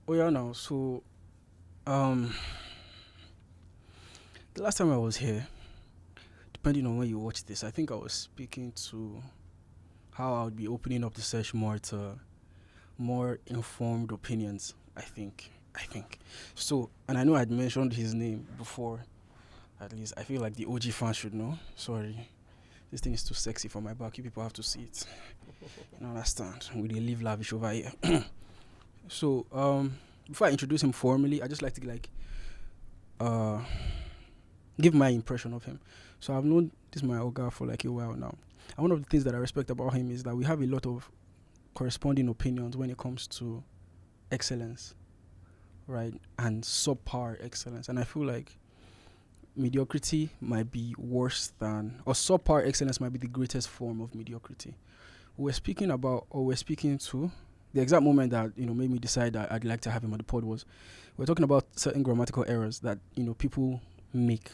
Oh yeah, now. So, um, the last time I was here, depending on when you watch this, I think I was speaking to how I would be opening up the search more to more informed opinions. I think. So, and I know I'd mentioned his name before. At least I feel like the OG fans should know. Sorry, this thing is too sexy for my back. You people have to see it. You don't understand? We dey live lavish over here. So, before I introduce him formally, I just like to uh give my impression of him. So I've known this my Oga for like a while now. And one of the things that I respect about him is that we have a lot of corresponding opinions when it comes to excellence, right? And subpar excellence. And I feel like mediocrity might be worse than, or subpar excellence might be the greatest form of mediocrity. We're speaking to, the exact moment that, made me decide that I'd like to have him on the pod was we're talking about certain grammatical errors that, people make,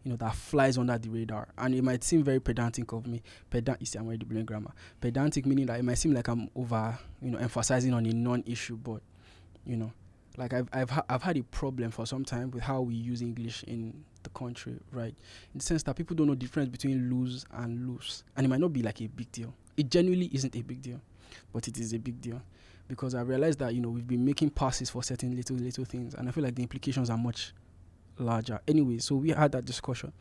that flies under the radar. And it might seem very pedantic of me. You see, I'm already blaming grammar. Pedantic meaning that it might seem like I'm over, emphasizing on a non-issue, but, you know, like I've had a problem for some time with how we use English in the country, right? In the sense that people don't know the difference between lose and loose. And it might not be like a big deal. It genuinely isn't a big deal, but it is a big deal. Because I realized that, we've been making passes for certain little things. And I feel like the implications are much larger. Anyway, so we had that discussion.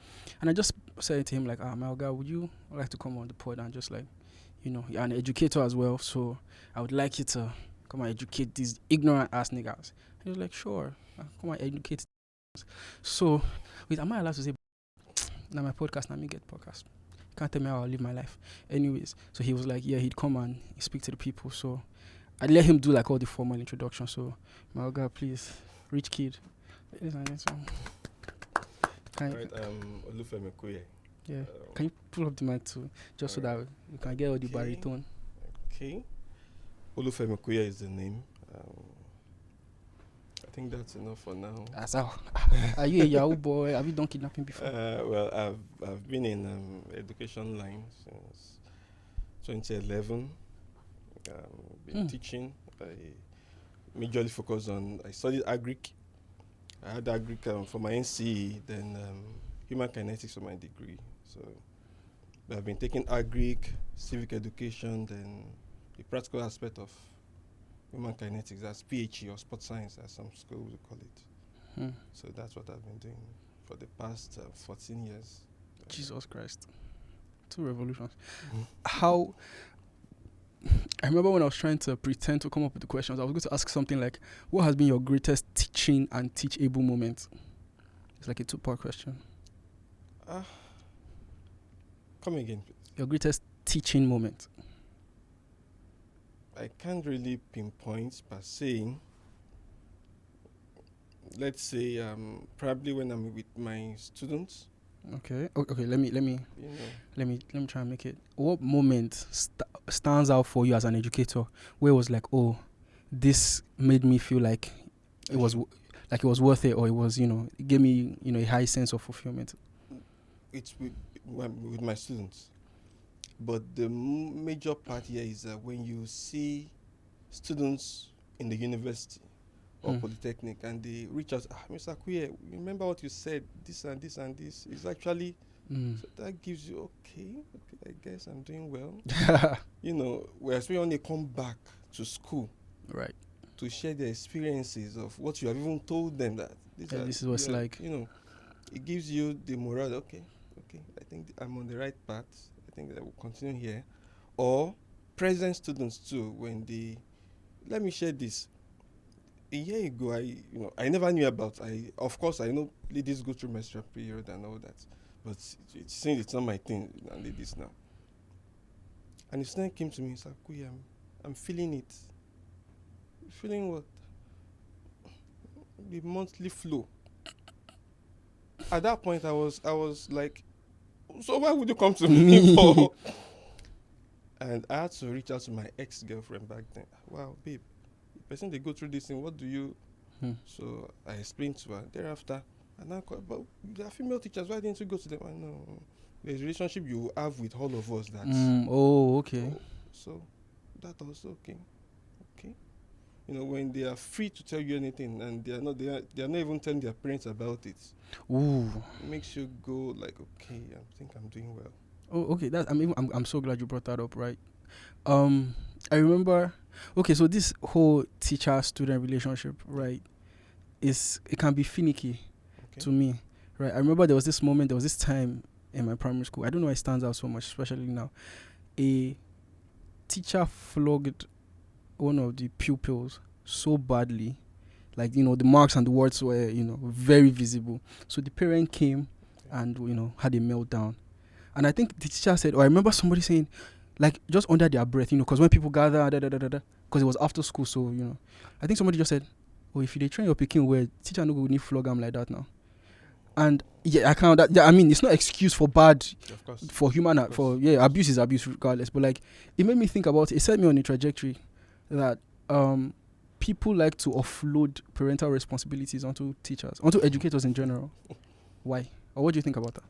And I just said to him, like, my guy, would you like to come on the pod and just like, you're an educator as well. So I would like you to come and educate these ignorant ass niggas. And he was like, sure, come and educate. So, wait, am I allowed to say, now my podcast, now me get podcast? You can't tell me how I'll live my life. Anyways, so he was like, yeah, he'd come and speak to the people. So I'd let him do like all the formal introduction. So, my guy, please, rich kid. Ladies and gentlemen. Alright, Femi Kuye. Yeah. Can you pull up the mic too, just so that you can get all the baritone? Okay. Femi Kuye is the name. I think that's enough for now. Are you a Yahoo boy? Have you done kidnapping before? Well, I've been in education line since 2011. Been teaching. I majorly focus on. I studied agric. I had agric for my NCE, then human kinetics for my degree. So I've been taking agric, civic education, then the practical aspect of human kinetics, that's PHE or sports science, as some schools would call it. So that's what I've been doing for the past 14 years. Jesus Christ. 2 revolutions. How... I remember when I was trying to pretend to come up with the questions, I was going to ask something like, what has been your greatest teaching and teachable moment? It's like a 2-part question. Come again, please. Your greatest teaching moment. I can't really pinpoint per se. Let's say probably when I'm with my students. Okay. Let me try and make it. What moment stands out for you as an educator, where it was like, oh, this made me feel like it was worth it, or it was, it gave me, a high sense of fulfillment? It's with my students, but the major part here is that when you see students in the university or polytechnic and they reach out, Mr. Kuye, remember what you said, this and this and this. It's actually, so that gives you, okay, I guess I'm doing well. Whereas when they come back to school, right, to share their experiences of what you have even told them that this is what it's like. It gives you the morale. Okay, I think I'm on the right path. I think that I will continue here. Or present students too, when they, let me share this. A year ago, I never knew about. Of course, I know ladies go through menstrual period and all that, but since it's not my thing, and ladies now. And the student came to me and said, Kuya, I'm feeling it. Feeling what? The monthly flow. At that point, I was like, so why would you come to me for? And I had to reach out to my ex-girlfriend back then. Wow, babe, the person they go through this thing, what do you? So I explained to her. Thereafter, and I called, but there are female teachers, why didn't you go to them? I know. There's a relationship you have with all of us. That's okay. so that also okay. when they are free to tell you anything and they are not even telling their parents about it. Ooh. It makes you go like, okay, I think I'm doing well. Oh, okay. I'm so glad you brought that up. Right. I remember. Okay, so this whole teacher-student relationship, right, it can be finicky to me, right? I remember there was this time in my primary school. I don't know why it stands out so much, especially now. A teacher flogged one of the pupils so badly, like the marks and the words were very visible. So the parent came and had a meltdown, and I think the teacher said, or I remember somebody saying, like just under their breath, because when people gather, because it was after school, so I think somebody just said, "Oh, if you train your pikin well, teacher no go need flog am like that now." And yeah, I can't. I mean, it's not excuse for bad, Of course. for human, for abuse is abuse regardless. But like, it made me think about. It set me on a trajectory that people like to offload parental responsibilities onto teachers, onto educators in general. Why? Or what do you think about that?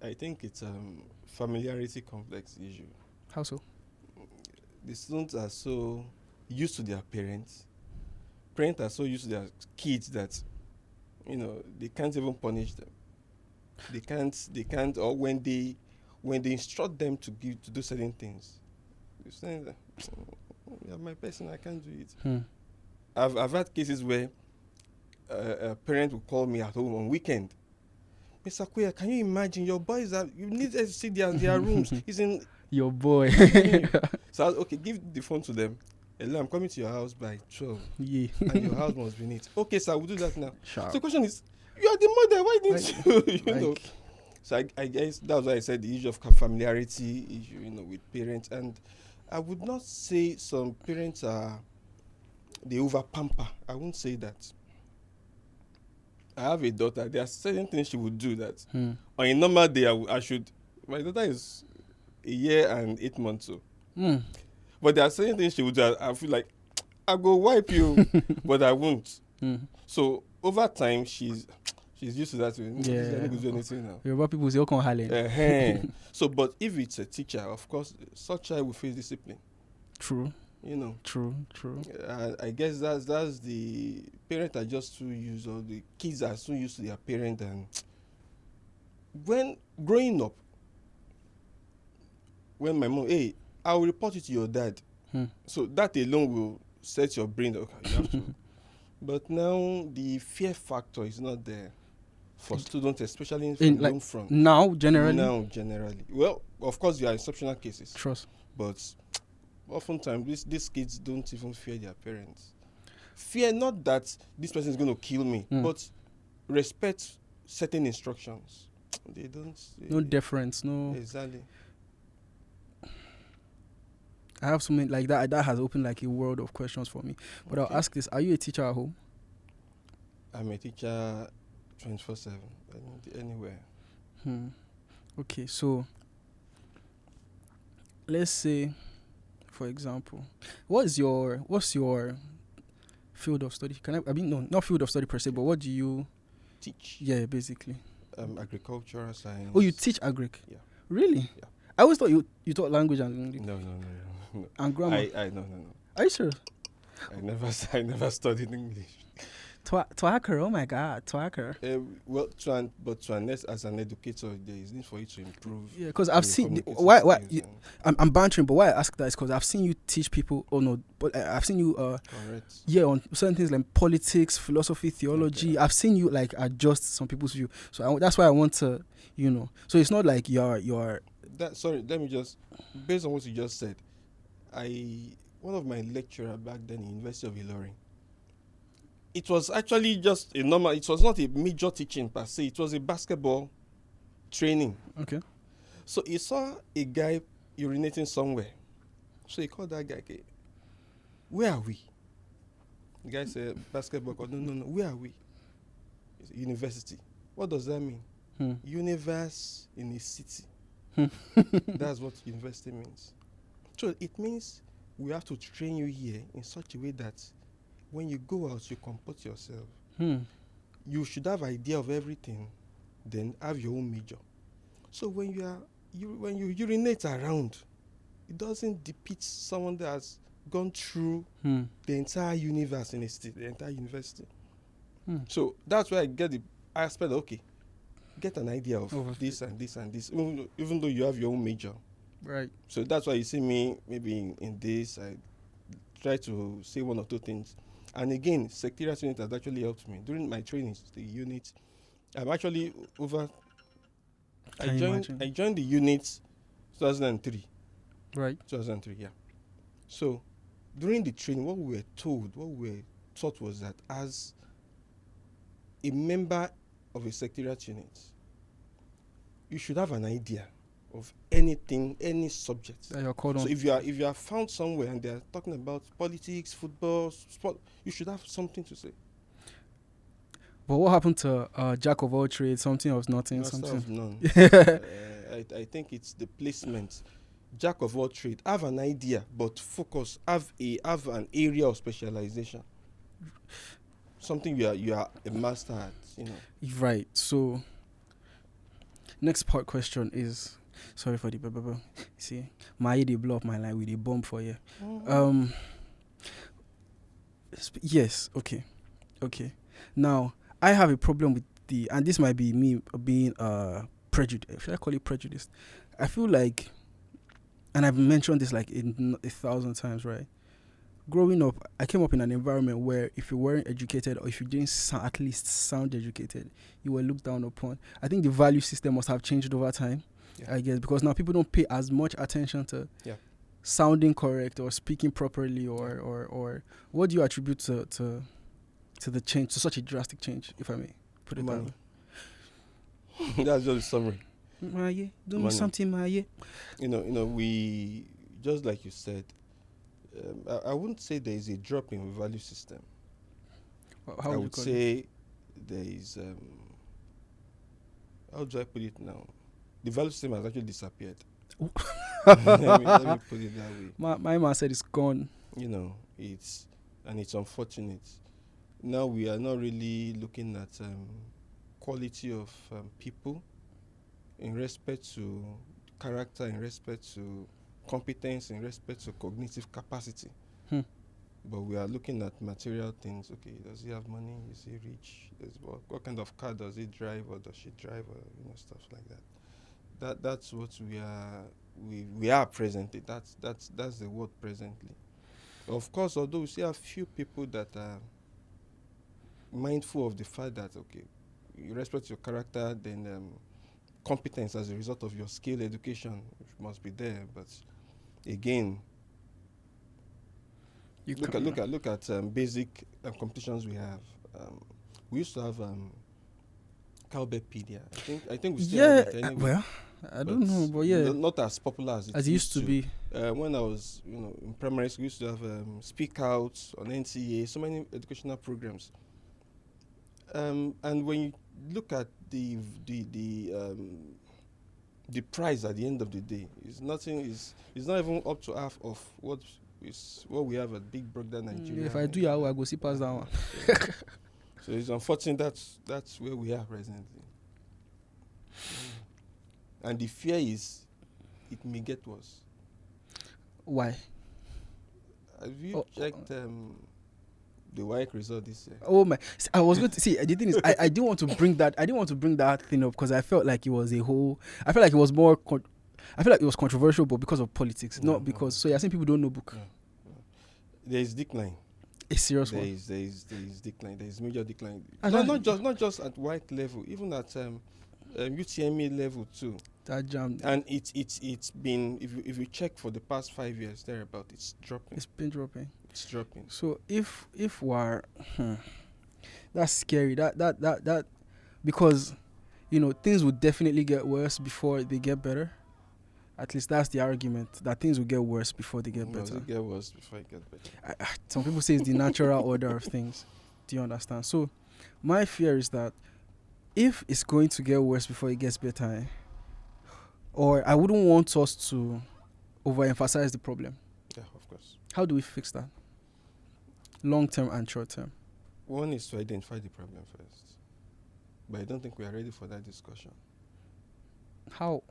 I think it's familiarity complex issue. How so? The students are so used to their parents. Parents are so used to their kids that they can't even punish them. They can't, or when they instruct them to do certain things, they're saying that you're my person, I can't do it. I've had cases where a parent will call me at home on weekend. Mr. Kuye, can you imagine your boys you need to see their rooms? He's in your boy. So okay, give the phone to them. Hello, I'm coming to your house by 12. Yeah. And your house must be neat. Okay, sir, we'll do that now. Sharp. So the question is, you are the mother, why didn't you? Like, So I guess that's why I said the issue of familiarity issue, with parents. And I would not say some parents they over pamper. I won't say that. I have a daughter. There are certain things she would do that on a normal day I should. My daughter is a year and 8 months old. But there are certain things she would do. I feel like I go wipe you, but I won't. So over time, she's used to that. Yeah, I don't do anything now. Yoruba people say, "Okon hale." So, but if it's a teacher, of course, such child will face discipline. True. True. I guess that's the parents are just too used, or the kids are so used to their parent, and when growing up, when my mom, hey, I will report you to your dad. So that alone will set your brain. Okay, you have to. But now the fear factor is not there for students, especially from home front. Now, generally. Well, of course, there are exceptional cases. Trust. But oftentimes, these kids don't even fear their parents. Fear not that this person is going to kill me, but respect certain instructions. They don't. No deference. No. Exactly. I have something like that. That has opened like a world of questions for me. But I'll ask this: are you a teacher at home? I'm a teacher 24/7, anywhere. Okay, so let's say, for example, what's your field of study? No, not field of study per se, but what do you teach? Yeah, basically. Agricultural science. Oh, you teach agric? Yeah. Really? Yeah. I always thought you taught language and English. No. And grammar. No. Are you sure? I never studied English. Twacker, oh my God, Twacker. Well, as an educator, there is need for you to improve. Yeah, because I've seen I'm bantering, but why I ask that is because I've seen you teach people. Oh no, but I've seen you. Correct. Yeah, on certain things like politics, philosophy, theology. Okay. I've seen you like adjust some people's view. So that's why I want to, So it's not like you're. Sorry, let me just, based on what you just said, one of my lecturer back then in University of Ilorin. It was actually just it was not a major teaching per se, it was a basketball training. Okay. So he saw a guy urinating somewhere. So he called that guy, okay, where are we? The guy said, basketball court. No, where are we? He said, university. What does that mean? Universe in a city. That's what university means. So it means we have to train you here in such a way that when you go out, you comport yourself. You should have idea of everything, then have your own major. So when you urinate around, it doesn't depict someone that has gone through the entire universe in the entire university. So that's why I get the aspect of, okay, get an idea of this and this and this, even though you have your own major. Right. So that's why you see me maybe in this, I try to say one or two things. And again, secretariat unit has actually helped me. During my trainings, the unit, I'm actually over, I joined the unit 2003. Right. 2003, yeah. So during the training, what we were taught was that as a member of a secretariat unit, you should have an idea of anything, any subject that you're called on. So if you are found somewhere and they're talking about politics, football, sport, you should have something to say. But what happened to jack of all trades, something of nothing, Master something? of none. I think it's the placement. Jack of all trade. Have an idea, but focus. Have an area of specialization. Something you are a master at. You know. Right. So, next part question is, sorry for the blah. See, my they blow up my line with a bomb for you. Yes. Okay. Now, I have a problem with and this might be me being prejudiced. Should I call it prejudiced? I feel like, and I've mentioned this like 1,000 times, right? Growing up, I came up in an environment where if you weren't educated or if you didn't at least sound educated, you were looked down upon. I think the value system must have changed over time, I guess, because now people don't pay as much attention to sounding correct or speaking properly or what do you attribute to the change, to such a drastic change, if I may put it that way? That's just a summary. Do me something, Maye. You know, we, just like you said, I wouldn't say there is a drop in value system. How I would say there is, how do I put it now? The value system has actually disappeared. let me put it that way. My man said it's gone. You know, it's unfortunate. Now we are not really looking at quality of people in respect to character, in respect to competence, in respect to cognitive capacity. But we are looking at material things. Okay, does he have money? Is he rich? What kind of car does he drive, or does she drive, or stuff like that. That's what we are presently. That's the word presently. Of course, although we see a few people that are mindful of the fact that, okay, you respect your character, then competence as a result of your skill, education must be there. But again, look at basic competitions we have. We used to have Cowbellpedia. I think we still have it anyway. Well, I don't know, but yeah, not as popular as it used to be. When I was, in primary school, we used to have Speak Out on NCA, so many educational programs. And when you look at the prize at the end of the day, it's not even up to half of what we have at Big Brother Nigeria. If I do I go see pass that one. So it's unfortunate that's where we are presently. And the fear is it may get worse. Why? Have you checked the WAEC result this year? Oh my! I was going to see. The thing is, I didn't want to bring that. I didn't want to bring that thing up because I felt like it was a whole. I felt like it was more. I feel like it was controversial, but because of politics, not because. So you're saying people don't know book. No. There is decline. A serious one. There is decline. There is major decline. Not just at WAEC level, even at UTME level too. That jam. And it's been, if you check for the past 5 years thereabout, it's dropping. It's been dropping. It's dropping. So if we're that's scary. That because things will definitely get worse before they get better. At least that's the argument, that things will get worse before they get better. It get worse before it gets better. Some people say it's the natural order of things. Do you understand? So my fear is that if it's going to get worse before it gets better, or I wouldn't want us to overemphasize the problem. Yeah, of course. How do we fix that? Long term and short term. One is to identify the problem first. But I don't think we are ready for that discussion. How?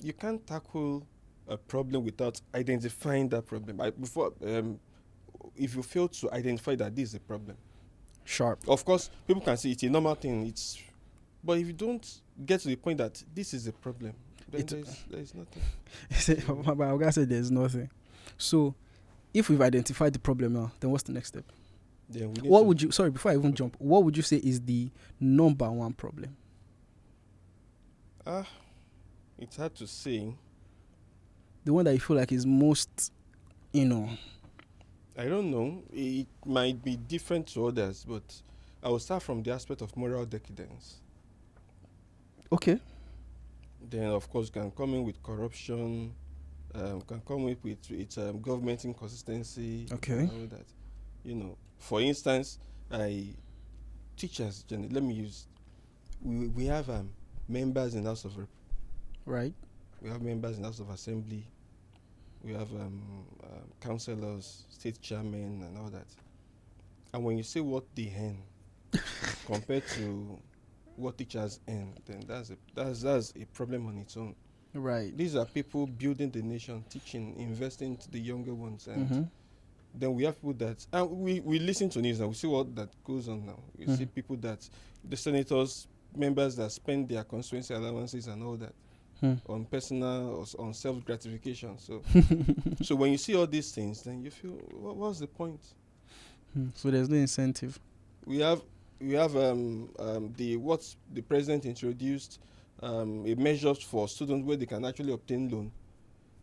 You can't tackle a problem without identifying that problem. If you fail to identify that this is a problem, Sharp. of course, people can say it's a normal thing. But if you don't get to the point that this is a problem, then there's nothing. But I'm gonna say there's nothing. So, if we've identified the problem now, then what's the next step? Then Before I even jump, what would you say is the number one problem? It's hard to say. The one that you feel like is most, I don't know. It might be different to others, but I will start from the aspect of moral decadence. Okay. Then, of course, can come in with corruption, can come in with government inconsistency. Okay. And all that. For instance, teachers, let me use, we have members in the House of Rep. Right. We have members in the House of Assembly. We have councillors, state chairmen, and all that. And when you say what they earn compared to what teachers earn, then that's a problem on its own. Right. These are people building the nation, teaching, investing to the younger ones, and then we have people that, and we listen to news now. We see what that goes on now. We see people that the senators, members that spend their constituency allowances and all that on personal or on self gratification. So, so when you see all these things, then you feel, what's the point? So there's no incentive. We have what the president introduced, a measure for students where they can actually obtain loan,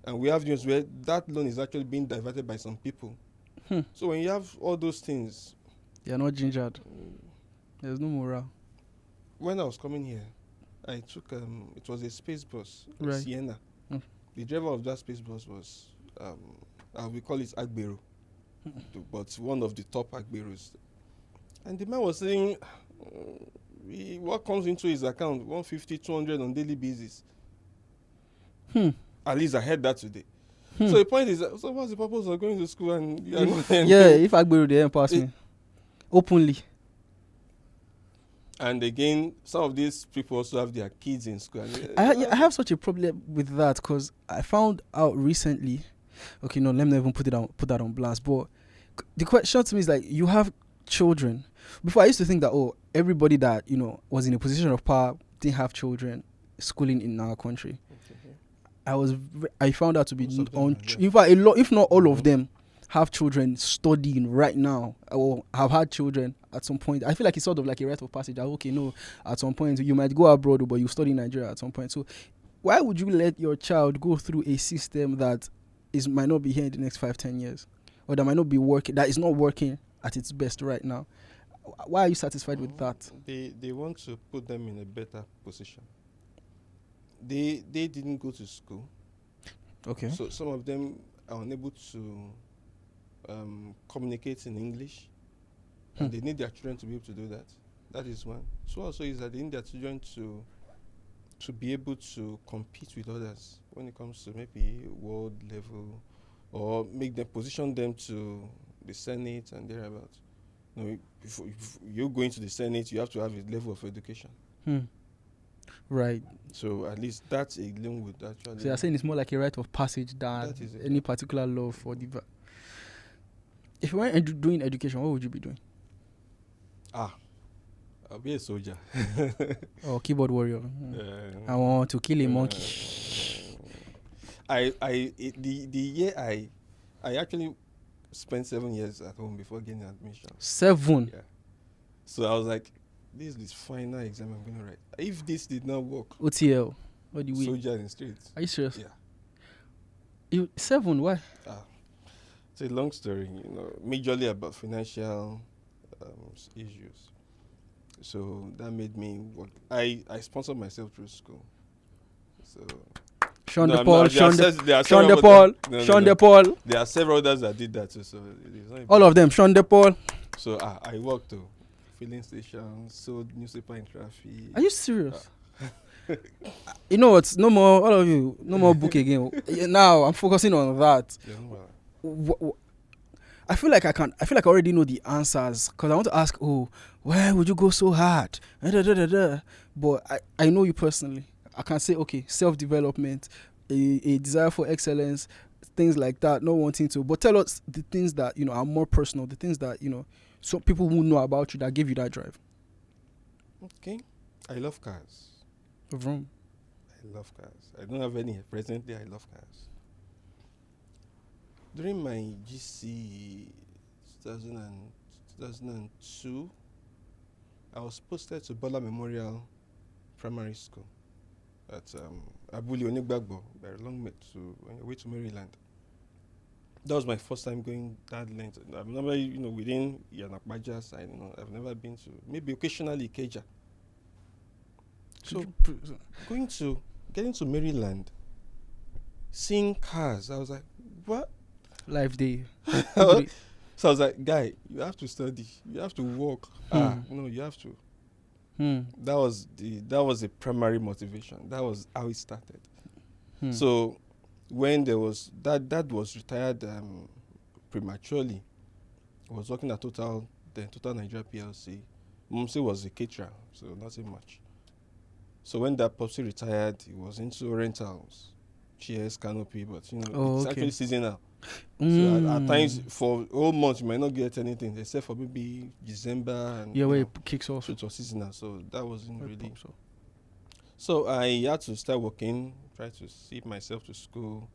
and we have news where that loan is actually being diverted by some people. So when you have all those things, they are not gingered. There's no morale. When I was coming here, I took it was a space bus, right. Sienna. The driver of that space bus was we call it Agbero, but one of the top Agberos. And the man was saying, what comes into his account, 150, 200 on daily basis. At least I heard that today. So the point is, so what's the purpose of going to school and if Agbero they pass me openly. And again, some of these people also have their kids in school. I have such a problem with that because I found out recently. Okay, no, let me not even put that on blast. But the question to me is like, you have children. Before I used to think that everybody that was in a position of power didn't have children schooling in our country. I found out to be untrue. In fact, a lot, if not all of them, have children studying right now or have had children at some point. I feel like it's sort of like a rite of passage. At some point you might go abroad, but you study in Nigeria at some point. So why would you let your child go through a system that might not be here in the next 5-10 years, or that might not be working, that is not working at its best right now? Why are you satisfied with that? They want to put them in a better position. They didn't go to school. Okay. So some of them are unable to communicate in English. And they need their children to be able to do that. That is one. So also is that they need their children to be able to compete with others when it comes to maybe world level, or position them to the Senate and thereabouts. If you're going to the Senate, you have to have a level of education. Right. So at least that's a loan would actually. So you're saying it's more like a rite of passage than any particular law for the. If you weren't doing education, what would you be doing? I'll be a soldier. Keyboard warrior. I want to kill a monkey. The year I actually spent 7 years at home before getting admission. 7? Yeah. So I was like, this is the final exam I'm going to write. If this did not work, OTL. What do we? Soldier in the streets. Are you serious? Yeah. 7? Why? It's a long story, majorly about financial issues. So that made me work. I sponsored myself through school. So Sean De Paul. There are several others that did that too. So all of them, Sean De Paul. So I worked to filling stations, sold newspaper in traffic. Are you serious? You know what? No more, all of you. No more book again. Now I'm focusing on that. I feel like I already know the answers because I want to ask, why would you go so hard? But I know you personally. I can say, okay, self-development, a desire for excellence, things like that, not wanting to. But tell us the things that are more personal, the things that so people who know about you that give you that drive. Okay, I love cars. Vroom. I love cars. I don't have any presently. I love cars. During my GC 2002, I was posted to Bola Memorial Primary School at Abuli Onigbagbo, by Longmead, on your way to Maryland. That was my first time going that length. I've never, within Yanakbaja side, I've never been to, maybe occasionally Keja. So, getting to Maryland, seeing cars, I was like, what? Life day. So I was like, guy, you have to study. You have to work. You have to. That was the primary motivation. That was how it started. So when there was dad was retired prematurely. I was working at Total Nigeria PLC. Mumsy was a caterer, so nothing much. So when that Popsy retired, he was into rentals, chairs, canopy, but it's actually seasonal. So at times for a whole month you might not get anything except for maybe December and where it kicks off. So it was seasonal, so that wasn't really. So I had to start working, try to see myself to school.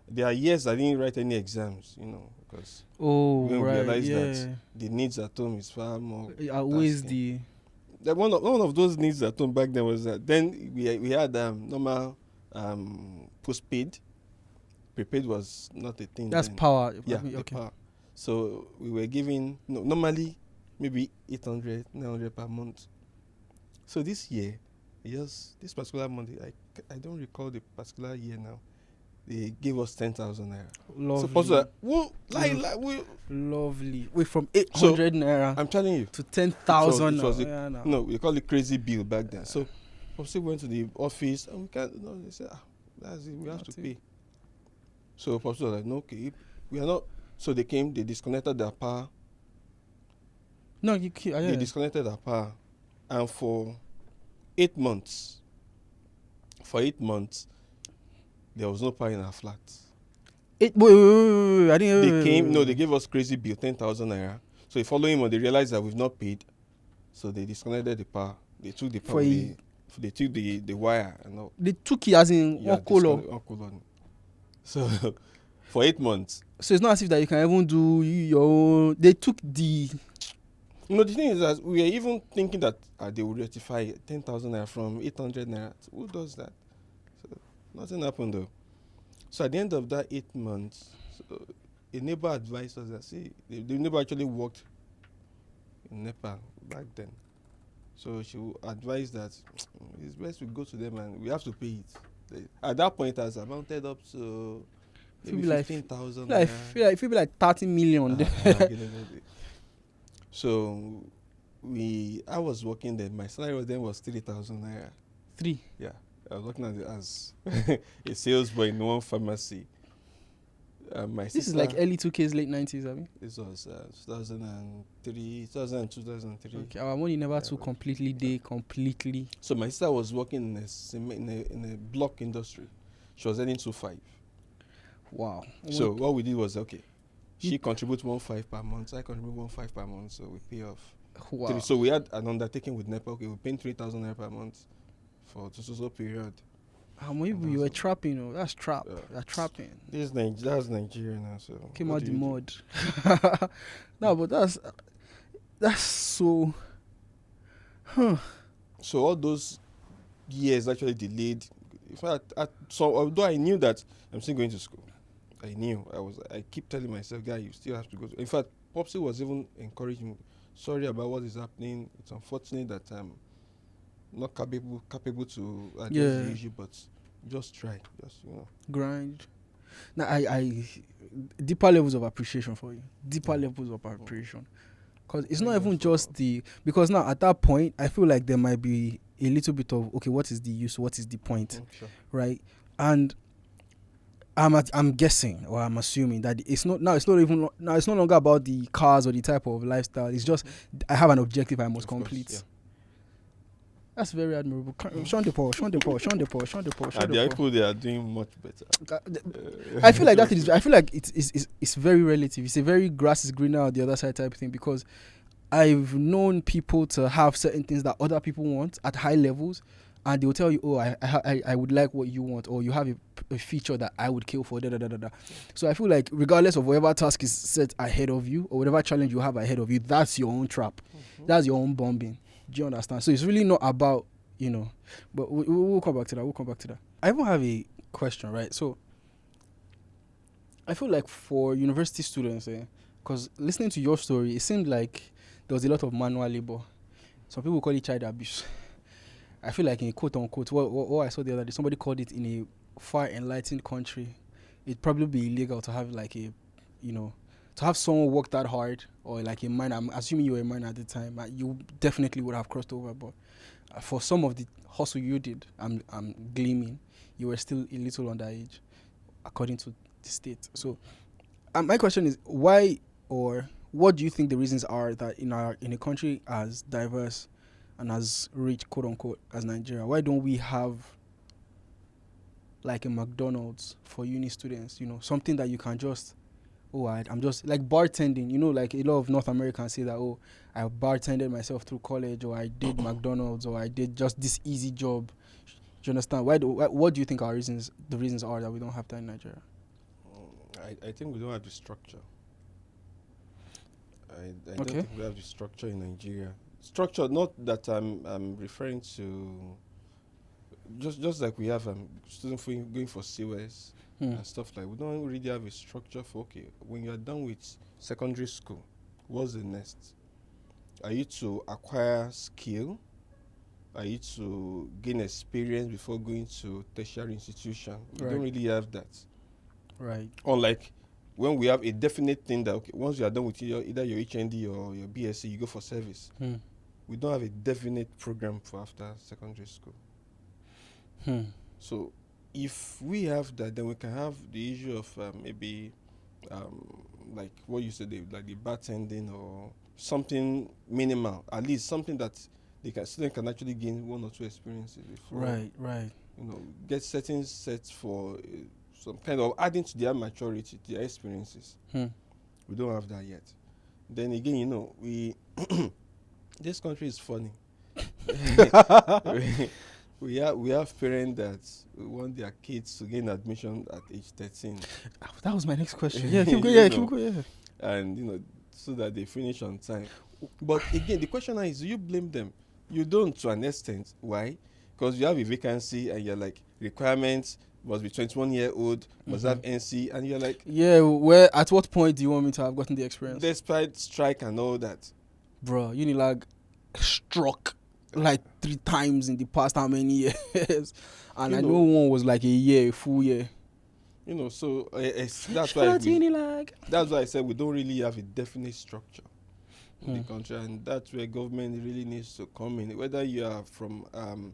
There are years I didn't write any exams, because when we realized that the needs at home is far more. Always one of those needs at home back then was that then we had normal postpaid. Prepaid was not a thing. That's then. Power. Yeah, the power. So we were giving normally maybe 800, 900 per month. So this year, this particular month, I don't recall the particular year now. They gave us 10,000 naira. Lovely. Lovely. Wait, from 800 naira. I'm telling you. To 10,000. No, we call it crazy bill back then. So, Popsy went to the office and we can't. They said, that's it. We have to pay. So Popsy was like, no, okay, we are not. So they came. They disconnected their power. No, you can't. They disconnected their power, and for 8 months. There was no power in our flat. Wait, I didn't. They gave us crazy bill, 10,000 naira. So the following month, they realized that we've not paid. So they disconnected the power. They took the power. They took the wire and all. They took it as in color. So for 8 months. So it's not as if that you can even do your own. They took the. No, the thing is that we are even thinking that they will rectify 10,000 naira from 800 naira. Who does that? Nothing happened though. So at the end of that 8 months, a neighbor advised us that the neighbor actually worked in Nepal back then. So she advised that it's best we go to them and we have to pay it. At that point, it has amounted up to maybe 15,000. It feel like 30 million. So I was working there. My salary was 3,000 naira. 3? Yeah. I was working as a sales boy in one pharmacy. This is like early 2Ks, late 90s, I mean? This was 2003, 2003. Okay, our money never took completely. So my sister was working in a block industry. She was earning 2.5. Wow. So what we did was, okay, she contributes 1.5 per month, I contribute 1.5 per month, so we pay off. Wow. So we had an undertaking with NEPA, okay, we're paying 3,000 naira per month for a period. Maybe you were trapping, that's trap. You're trapping. That's Nigeria now, so came out the mud. No, but that's so. So all those years actually delayed. In fact, so although I knew that I'm still going to school, I keep telling myself, guy, you still have to go. In fact, Popsy was even encouraging me. Sorry about what is happening. It's unfortunate that I'm not capable to address the issue, but just try, grind. Now, I deeper levels of appreciation for you. Levels of appreciation, because it's not even just because now at that point I feel like there might be a little bit of, okay, what is the use? What is the point? Sure. Right? And I'm guessing, or I'm assuming that it's no longer about the cars or the type of lifestyle. It's just I have an objective I must complete. That's very admirable. Sean the Paul. And there are people they are doing much better. I feel like that is. I feel like it's very relative. It's a very grass is greener on the other side type thing, because I've known people to have certain things that other people want at high levels, and they will tell you, oh, I would like what you want, or you have a feature that I would kill for, da da da da da. So I feel like regardless of whatever task is set ahead of you, or whatever challenge you have ahead of you, that's your own trap. That's your own bombing. Do you understand? So it's really not about, but we'll come back to that. I even have a question, right? So I feel like for university students, because listening to your story, it seemed like there was a lot of manual labor. Some people call it child abuse. I feel like in quote unquote, what I saw the other day, somebody called it in a far enlightened country, it'd probably be illegal to have like to have someone work that hard, or like a minor. I'm assuming you were a minor at the time. You definitely would have crossed over, but for some of the hustle you did, I'm gleaming, you were still a little underage, according to the state. So my question is, why or what do you think the reasons are that in a country as diverse and as rich, quote unquote, as Nigeria, why don't we have like a McDonald's for uni students? Something that you can just, I'm just like bartending. Like a lot of North Americans say that, I bartended myself through college, or I did McDonald's, or I did just this easy job. Do you understand? What do you think the reasons are that we don't have that in Nigeria? I think we don't have the structure. I don't think we have the structure in Nigeria. Structure, not that I'm referring to, just like we have students going for COS and stuff like. We don't really have a structure for, when you're done with secondary school, what's the next? Are you to acquire skill? Are you to gain experience before going to tertiary institution? We don't really have that. Right. Unlike when we have a definite thing that, once you are done with either your HND or your BSc, you go for service. We don't have a definite program for after secondary school. So if we have that, then we can have the issue of maybe like what you said, like the bartending or something minimal, at least something that student can actually gain 1 or 2 experiences before. Right. Get certain sets for some kind of adding to their maturity, their experiences. We don't have that yet. Then again, we this country is funny. we have parents that want their kids to gain admission at age 13. That was my next question. Yeah, keep going. And so that they finish on time. But again, the question is, do you blame them? You don't, to an extent. Why? Because you have a vacancy and you're like, requirements must be 21-year-old, must have NC, and you're like, where at what point do you want me to have gotten the experience? Despite strike and all that. Bro, Unilag struck like 3 times in the past how many years? And I know one was like a full year. So that's why I said we don't really have a definite structure in the country, and that's where government really needs to come in. Whether you are from and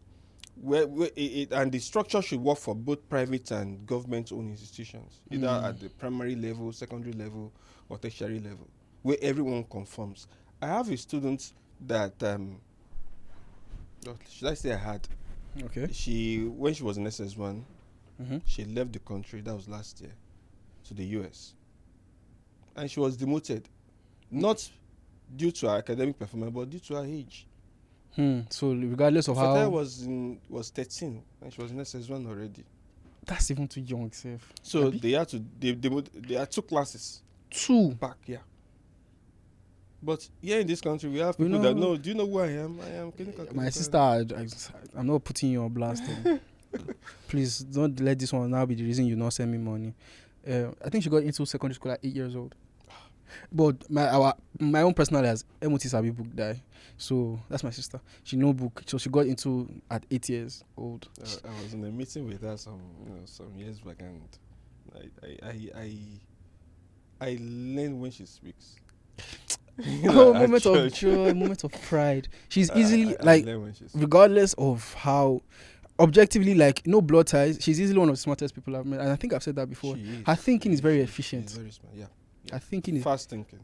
the structure should work for both private and government-owned institutions, either at the primary level, secondary level, or tertiary level, where everyone conforms. I have a student that should I say I had? Okay. When she was in SS1, she left the country. That was last year, to the US, and she was demoted, not due to her academic performance, but due to her age. So regardless of Fatah how was 13 and she was in SS1 already. That's even too young, safe. So they had 2 classes. 2 back, yeah. But here in this country, we have people that know. Do you know who I am? I am clinical. My sister, I'm not putting you on blast. Please don't let this one now be the reason you not send me money. I think she got into secondary school at 8 years old. But my own personal as MOT Sabi book die. So that's my sister. She no book. So she got into at 8 years old. I was in a meeting with her some years back, and I learn when she speaks. Moment of joy, moment of pride. She's easily regardless of how objectively, no blood ties, she's easily one of the smartest people I've met, and I think I've said that before. Her thinking is very efficient. She's very smart, yeah. Her thinking is fast thinking.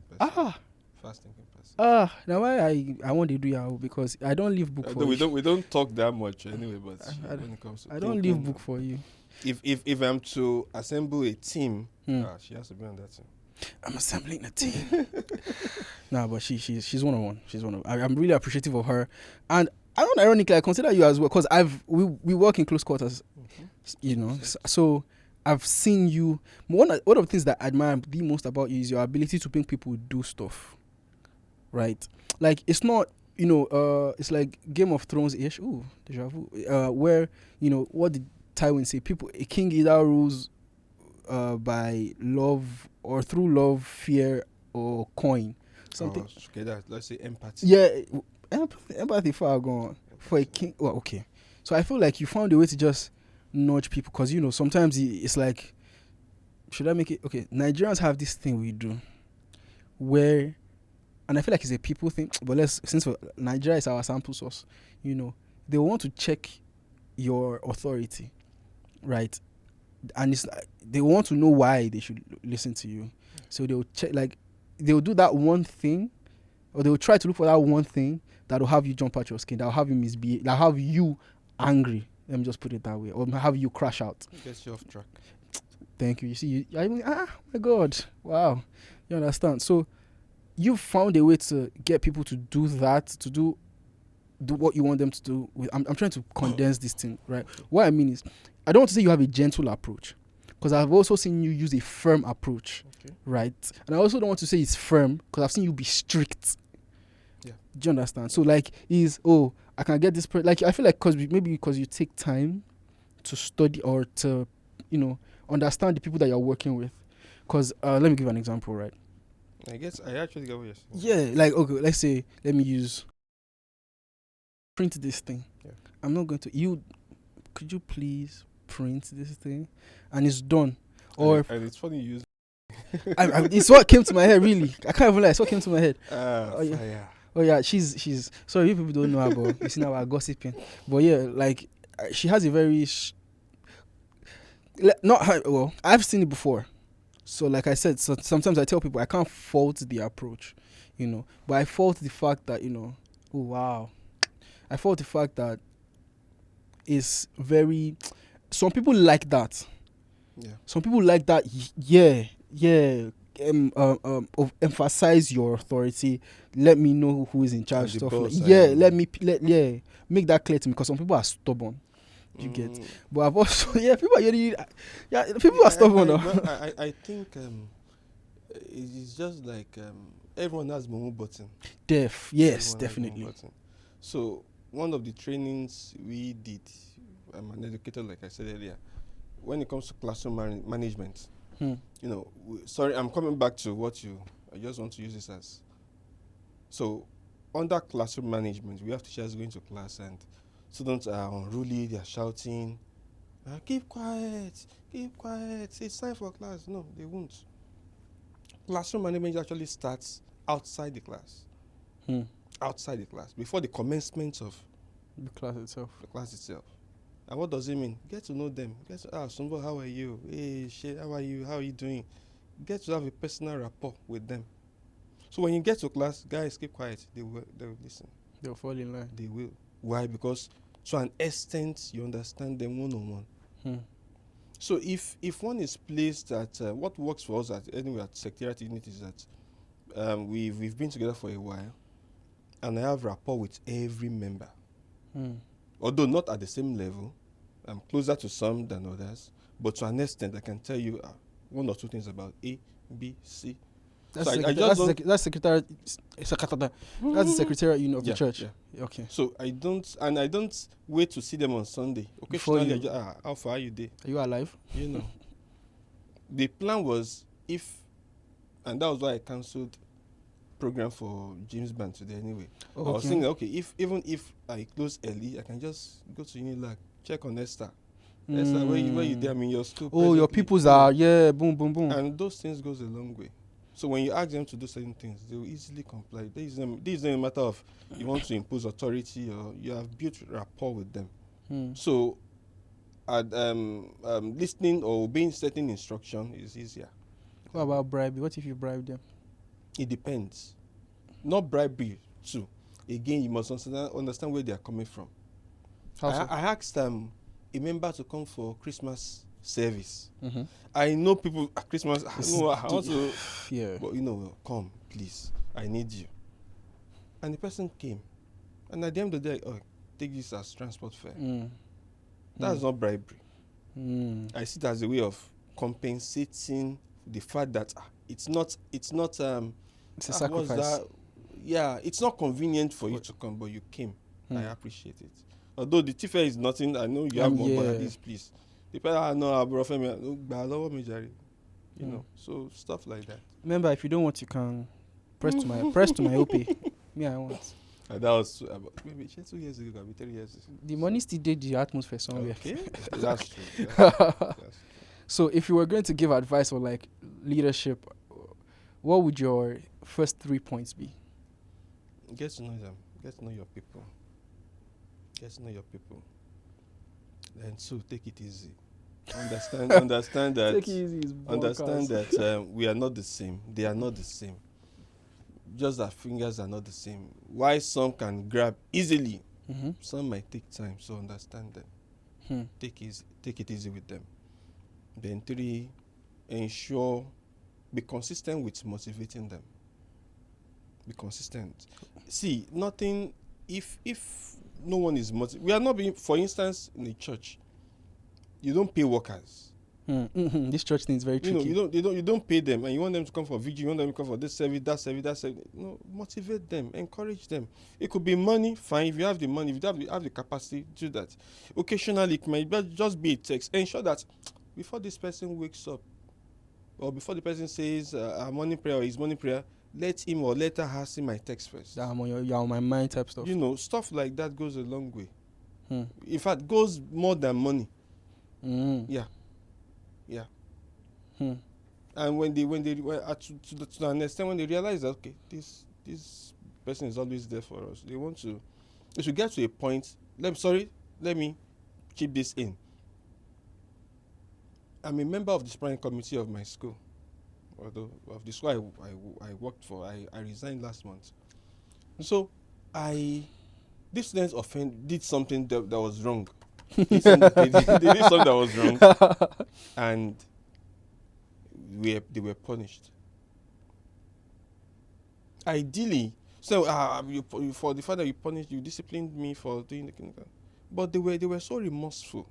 fast thinking person. Now why I want to do Yahoo because I don't leave book for No, you. we don't talk that much anyway. But I when it comes to I don't leave book for you. If I'm to assemble a team, she has to be on that team. I'm assembling a team. Nah, but she's one of one. She's one of. I'm really appreciative of her, and I don't ironically I consider you as well because we work in close quarters, you know. So I've seen you. One of the things that I admire the most about you is your ability to make people do stuff, right? Like it's not, it's like Game of Thrones ish. Ooh, deja vu. Where what did Tywin say? A king either rules by love or through love, fear, or coin. Something. Okay, let's say empathy. Yeah, empathy far gone for a king. Well, okay. So I feel like you found a way to just nudge people because sometimes it's like, should I make it? Okay, Nigerians have this thing we do where, and I feel like it's a people thing. But since Nigeria is our sample source, they want to check your authority, right? And it's like they want to know why they should listen to you. So they'll check, like they'll do that one thing, or they'll try to look for that one thing that'll have you jump out your skin, that'll have you misbehave, that'll have you angry. Let me just put it that way, or have you crash out. Gets you off track. Thank you. You see, my God, wow, you understand? So you've found a way to get people to do that, to do what you want them to do. I'm trying to condense this thing, right? What I mean is, I don't want to say you have a gentle approach, because I've also seen you use a firm approach, right? And I also don't want to say it's firm, because I've seen you be strict. Yeah. Do you understand? So like, I can get this like I feel like because you take time to study or to understand the people that you're working with. Because let me give you an example, right? I guess I actually get what you're saying. Yeah, like okay, let's say let me use print this thing. Yeah. I'm not going to could you please print this thing? And it's done. Or and it's funny you use it's what came to my head, really. I can't even lie, it's what came to my head. Oh yeah, she's sorry, you people don't know her, but you see now we're gossiping. But yeah, like she has a very not her. Well, I've seen it before. So like I said, so sometimes I tell people I can't fault the approach, but I fault the fact that oh wow, I fault the fact that it's very. Some people like that. Yeah. Some people like that. Yeah. Emphasize your authority. Let me know who is in charge. Stuff like, let make that clear to me, because some people are stubborn. You get, but I've also people are stubborn. I think it's just like everyone has Momo button. Yes, definitely. So one of the trainings we did, I'm an educator, like I said earlier. When it comes to classroom management, sorry, I'm coming back to I just want to use this as. So, under classroom management, we have teachers going to class and students are unruly, they are shouting, keep quiet, it's time for class. No, they won't. Classroom management actually starts outside the class. Outside the class, before the commencement of the class itself. And what does it mean? Get to know them. Get to ask, Sumbo, how are you? Hey, shit, how are you? How are you doing? Get to have a personal rapport with them. So when you get to class, guys, keep quiet. They will listen. They'll fall in line. They will. Why? Because to an extent, you understand them one-on-one. So if one is placed at, what works for us at Secretariat Unit is that we've been together for a while, and I have rapport with every member. Although not at the same level, I'm closer to some than others, but to an extent, I can tell you one or two things about A, B, C. That's the secretariat. That's the secretariat unit of the church. Yeah. Okay. So I don't wait to see them on Sunday. Occasionally, I just, how far are you there? Are you alive? The plan was and that was why I cancelled program for James Band today anyway. I was thinking, okay, even if I close early, I can just go to Unilag, check on Esther. Esther, where you there? I'm in your school. Oh, your peoples are, boom, boom, boom. And those things goes a long way. So when you ask them to do certain things, they will easily comply. This is not a matter of you want to impose authority or you have built rapport with them. So listening or obeying certain instruction is easier. What about bribe? What if you bribe them? It depends. not bribery too. Again, you must understand where they are coming from. How so? I asked a member to come for Christmas service. Mm-hmm. I know people at Christmas. No, I want to. Yeah. But come, please. I need you. And the person came, and at the end of the day, take this as transport fare. That's not bribery. I see it as a way of compensating the fact that it's not It's a sacrifice. Yeah, it's not convenient for you to come, but you came. I appreciate it. Although the fare is nothing, I know you have more, but at least please. The person bro Femi, you know, so stuff like that. Remember, if you don't want, you can press to my OP. Me, I want. And that was about maybe 2 years ago, maybe 3 years ago. The money still did the atmosphere somewhere. Okay, that's true. That's true. So, if you were going to give advice or like leadership, what would your first 3 points be? Get to know them. Get to know your people. Get to know your people. And so take it easy. Understand that. Take it easy is Understand that we are not the same. They are not the same. Just our fingers are not the same. Why some can grab easily, some might take time. So understand them. Take it easy with them. Then 3, ensure, be consistent with motivating them. Be consistent. See, nothing. If no one is motivated, we are not being. For instance, in the church, you don't pay workers. This church thing is very tricky. You don't pay them, and you want them to come for vigil, you want them to come for this service, that service, that service. Motivate them, encourage them. It could be money, fine. If you have the money, if you have the capacity, do that. Occasionally, it might just be a text. Ensure that before this person wakes up, or before the person says our morning prayer or his morning prayer, let him or let her see my text first. That you're on my mind type stuff. Stuff like that goes a long way. In fact, goes more than money. Yeah. And when they to understand, when they realize that okay, this person is always there for us, they should get to a point. Let me keep this in. I'm a member of the disciplinary committee of my school, although of the school I worked for. I resigned last month. So these students did something that was wrong. They did something that was wrong, and they were punished. Ideally, so for the fact that you disciplined me for doing the clinical, but they were so remorseful.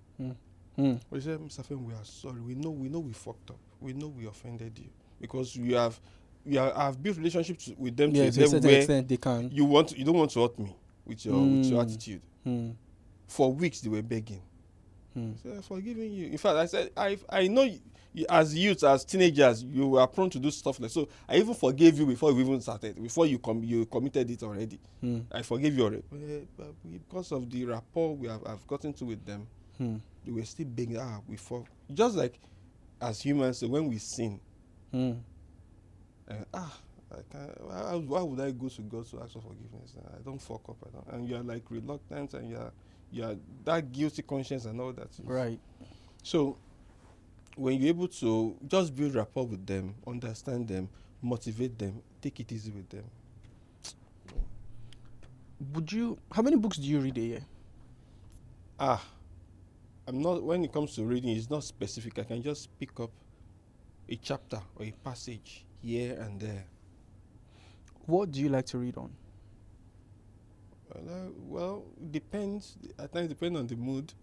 We said, Mr. Fem, we are sorry. We know we fucked up. We know we offended you because you have built relationships with them to a certain extent they can. You don't want to hurt me with your attitude. For weeks they were begging. So I'm forgiving you. In fact, I said I know you, as youths, as teenagers, you are prone to do stuff like so. I even forgave you before we even started. Before you committed it already. I forgave you already. But because of the rapport I've gotten to with them, they were still begging. We fall. Just like as humans, so when we sin, I can't. Why would I go to God to ask for forgiveness? I don't fuck up. And you're like reluctant, and you're that guilty conscience and all that. Right. So when you're able to just build rapport with them, understand them, motivate them, take it easy with them. How many books do you read a year? I'm not, when it comes to reading, it's not specific. I can just pick up a chapter or a passage here and there. What do you like to read on? Well, it depends. At times, depends on the mood.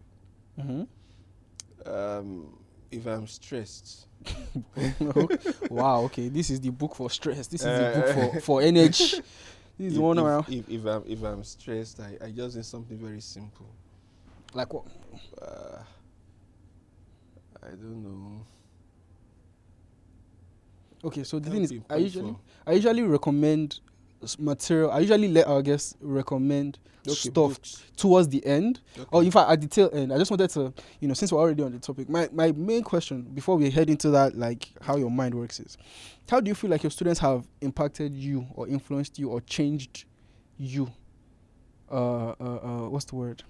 If I'm stressed. Wow. Okay. This is the book for stress. This is the book for energy. This is one around. If I'm stressed, I just need something very simple. Like what? I don't know. Okay, so the thing is, I usually recommend material. I usually let our guests recommend stuff books towards the end, or in fact at the tail end. I just wanted to, since we're already on the topic, my main question before we head into that, like how your mind works, is how do you feel like your students have impacted you or influenced you or changed you? What's the word?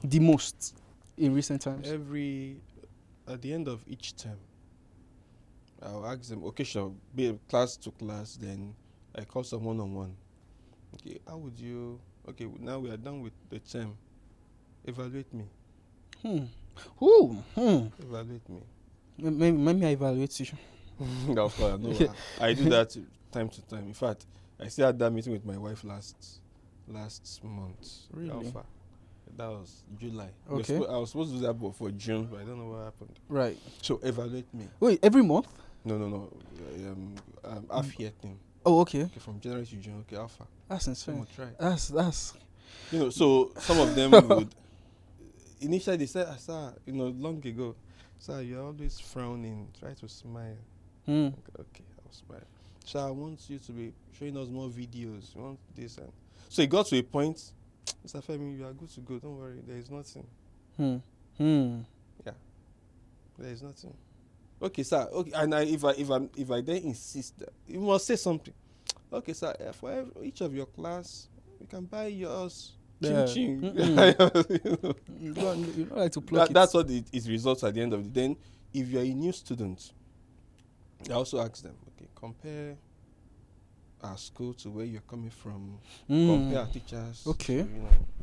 The most in recent times. At the end of each term, I'll ask them, okay, sure, be class to class, then I call some one-on-one. Okay, how would you? Okay, now we are done with the term. Evaluate me. Hmm. Ooh. Evaluate me. Maybe I evaluate you. Of course, no, I do that time to time. In fact, I still had that meeting with my wife last month. Really? Alpha. That was July. Okay. I was supposed to do that for June, but I don't know what happened. Right. So evaluate me. Wait, every month? No. Half year thing. Oh, okay. Okay, from January to June. Okay, Alpha. That's insane. Try. That's. So some of them would initially they said, "Sir, long ago, sir, you're always frowning. Try to smile." Okay, I'll smile. So I want you to be showing us more videos. You want this and so it got to a point. Mr. Femi, you are good to go. Don't worry. There is nothing. Yeah, there is nothing. Okay, sir. Okay, and if I then insist, that you must say something. Okay, sir. For each of your class, you can buy yours. Yeah. Ching. You don't like to pluck it. That's what it results at the end of the day. Then, if you're a new student, I also ask them, okay, compare our school to where you're coming from. Compare our teachers. Okay. To,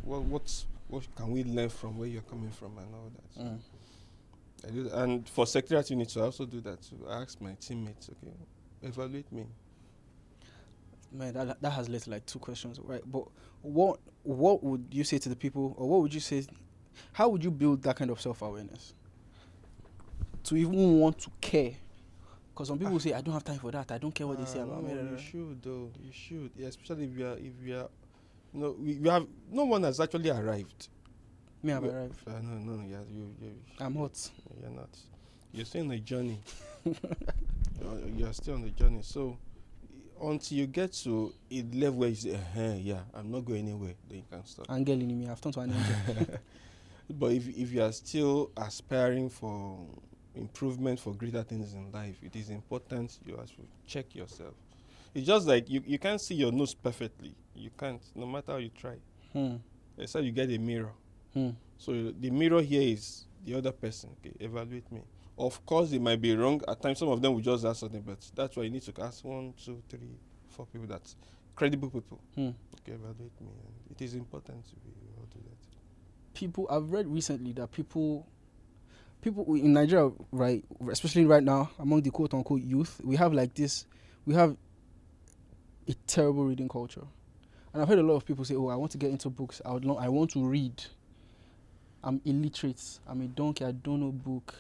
what can we learn from where you're coming from and all that. I do that. And for secretariat units, I also do that too. I ask my teammates, okay, evaluate me. Man, that has led to like 2 questions, right? But what would you say to the people, or what would you say? How would you build that kind of self-awareness to even want to care? Because some people say, "I don't have time for that. I don't care what they say about me." You should, though. You should, yeah, especially if you are, we have no one has actually arrived. Me, I've arrived. No, yeah, I'm hot. You're not. You're still on the journey. You're still on the journey. So until you get to a level where you say, yeah, I'm not going anywhere, then you can stop. Angel in me, I've turned to an angel. But if you are still aspiring for improvement, for greater things in life, it is important you have to check yourself. It's just like you can't see your nose perfectly. You can't, no matter how you try. Except you get a mirror. So the mirror here is the other person. Okay, evaluate me. Of course, it might be wrong. At times, some of them will just ask something, but that's why you need to ask 1, 2, 3, 4 people that's credible people. Okay, evaluate me. And it is important to be able to do that. I've read recently that people in Nigeria, right, especially right now, among the quote unquote youth, we have a terrible reading culture. And I've heard a lot of people say, "Oh, I want to get into books. I want to read. I'm illiterate. I'm a donkey. I don't know book.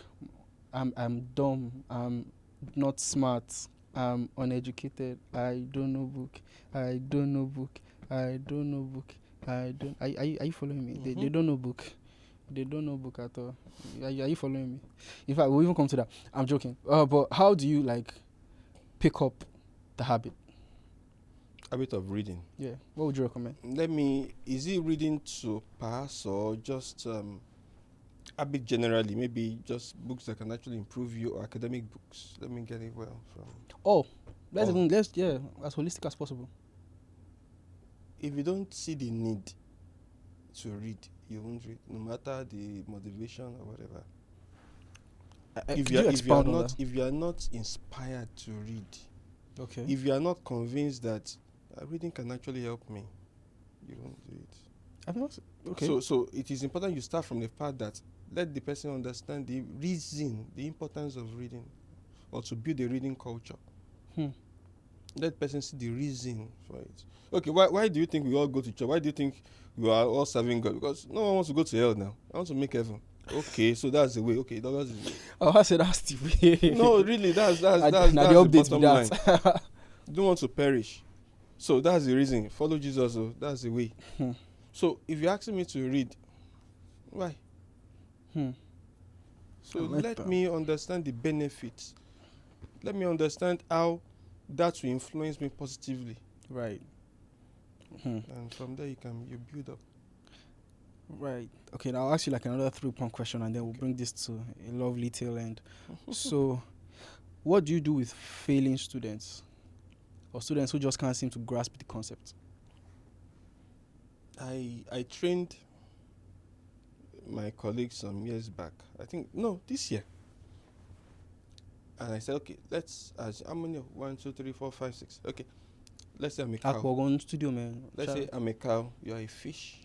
I'm dumb. I'm not smart. I'm uneducated. I don't know book. I don't know book. I don't know book. I don't." Are you following me? Mm-hmm. They don't know book. They don't know book at all. Are you following me? In fact, we'll even come to that. I'm joking. But how do you pick up the habit? Habit of reading. Yeah. What would you recommend? Is it reading to pass or just habit generally? Maybe just books that can actually improve you or academic books. Let me get it well from. Let's as holistic as possible. If you don't see the need to read, you won't read, no matter the motivation or whatever. If you are not inspired to read, okay. If you are not convinced that reading can actually help me, you won't do it. I've not. Okay. So it is important you start from the part that let the person understand the reason, the importance of reading, or to build a reading culture. Let the person see the reason for it. Okay, why do you think we all go to church? Why do you think we are all serving God? Because no one wants to go to hell now. I want to make heaven. Okay, so that's the way. Okay, that's the way. Oh, I said that's the way. No, really, that's the bottom line. Don't want to perish. So that's the reason. Follow Jesus. That's the way. So if you're asking me to read, why? So let me understand the benefits. Let me understand how that will influence me positively. Right. And from there you build up. Right. Okay, now I'll ask you another 3-point question and then we'll bring this to a lovely tail end. So, what do you do with failing students? Or students who just can't seem to grasp the concept? I trained my colleagues some years back. This year. And I said, okay, how many? 1, 2, 3, 4, 5, 6. Okay, let's say I'm a cow. Aquagon studio, man. Let's say I'm a cow. You're a fish.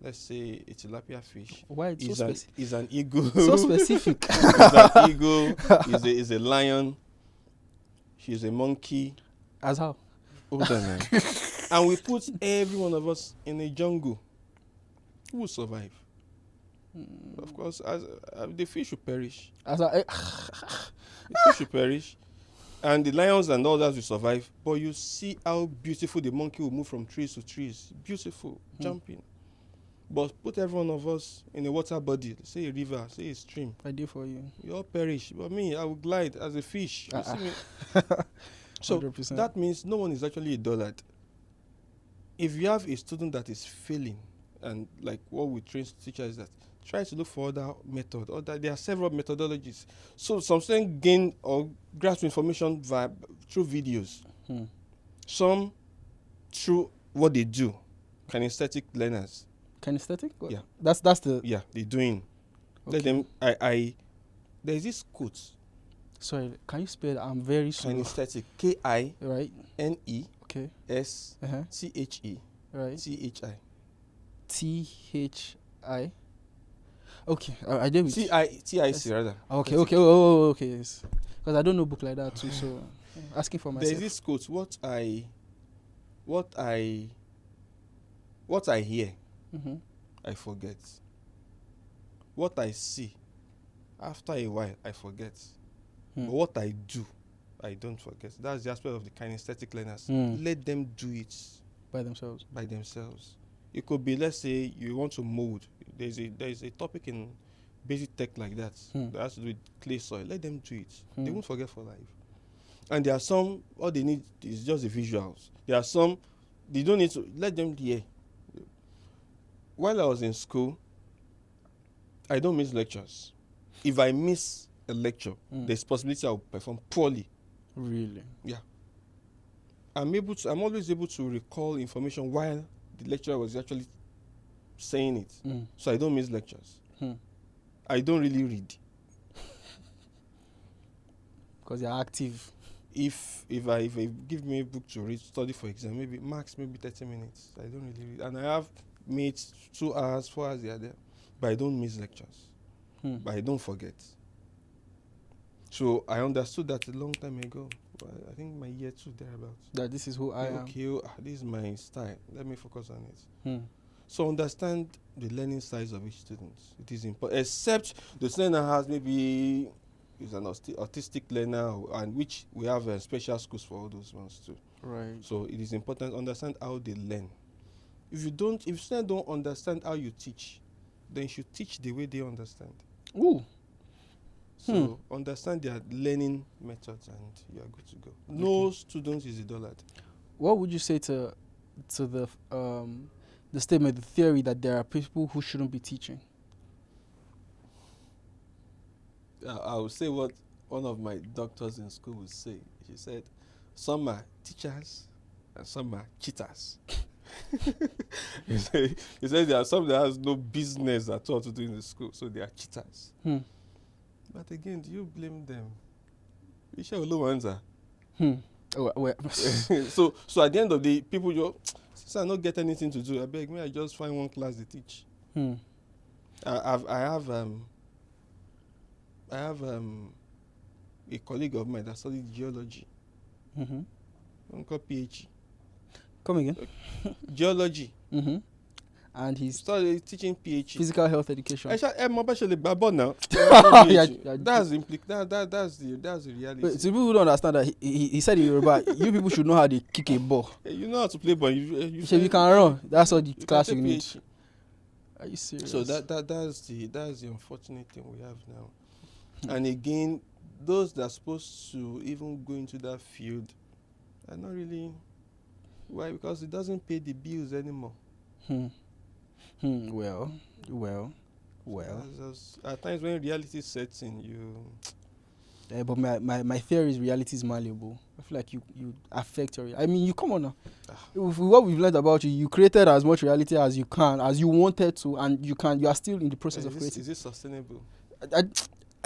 Let's say a tilapia fish. Why it's Is so an specific? is an eagle. So specific. Is an eagle. Is a lion. She's a monkey. As how? Hold on, man. And we put every one of us in a jungle. Who will survive? Of course, as the fish will perish. As The fish will perish, and the lions and all that will survive. But you see how beautiful the monkey will move from trees to trees. Beautiful, jumping. But put every one of us in a water body, say a river, say a stream. I do for you. We all perish. But me, I will glide as a fish. You see me? So 100%. that means no one is actually a dullard. If you have a student that is failing, and like what we train teachers is that try to look for other method, or that there are several methodologies. So some students gain or grasp information through videos. Some through what they do. Kinesthetic learners. Kinesthetic? What? Yeah. That's the. Yeah, they're doing. Okay. Let them. There's this quote. Sorry, can you spell it? I'm very slow. Kinesthetic. Right. KINESTHE. Okay. Right. CHI. THI. Okay, I did with TIC rather. Okay. Okay. Yes. Because I don't know book like that too, so asking for myself. There's this quote. What I hear, I forget. What I see, after a while, I forget. But what I do, I don't forget. That's the aspect of the kinesthetic learners. Let them do it by themselves. It could be, let's say, you want to mold. There's a topic in basic tech like that that has to do with clay soil. Let them do it. They won't forget for life. And there are some, all they need is just the visuals. There are some, they don't need to, let them hear. While I was in school, I don't miss lectures. If I miss a lecture, there's possibility I'll perform poorly. Really? Yeah. I'm always able to recall information while the lecturer was actually saying it. So I don't miss lectures. I don't really read. Because you're active. If I give me a book to read, study for exam, maybe 30 minutes. I don't really read. And I have mates 2 hours, 4 hours they are there. But I don't miss lectures. But I don't forget. So I understood that a long time ago. I think my year 2 thereabouts. That this is who I am. Okay, this is my style. Let me focus on it. So understand the learning styles of each student. It is important. Except the student has maybe is an autistic learner, and which we have special schools for all those ones too. Right. So it is important to understand how they learn. If students don't understand how you teach, then you should teach the way they understand. Ooh. So understand their learning methods and you are good to go. No student is a dullard. What would you say to the statement, the theory that there are people who shouldn't be teaching? I would say what one of my doctors in school would say. She said, some are teachers and some are cheaters. He said there are some that has no business at all to do in the school, so they are cheaters. But again, do you blame them? You share low ones are. Oh, well. So at the end of the day, people just, since I don't get anything to do, I beg me, I just find one class to teach. I have a colleague of mine that studied geology. Uncle PhD. Come again. Geology. And he's started teaching PhD. Physical health education. That's the reality. But so people don't understand that he said in Yoruba, you people should know how to kick a ball. You know how to play ball. You can run. That's all the class you need. Are you serious? So that's the unfortunate thing we have now. And again, those that are supposed to even go into that field are not really. Why? Because it doesn't pay the bills anymore. Well. At times when reality sets in, you. But my theory is reality is malleable. I feel like you affect your. I mean, you come on now. What we've learned about you, you created as much reality as you can, as you wanted to, and you are still in the process of creating. Is it sustainable?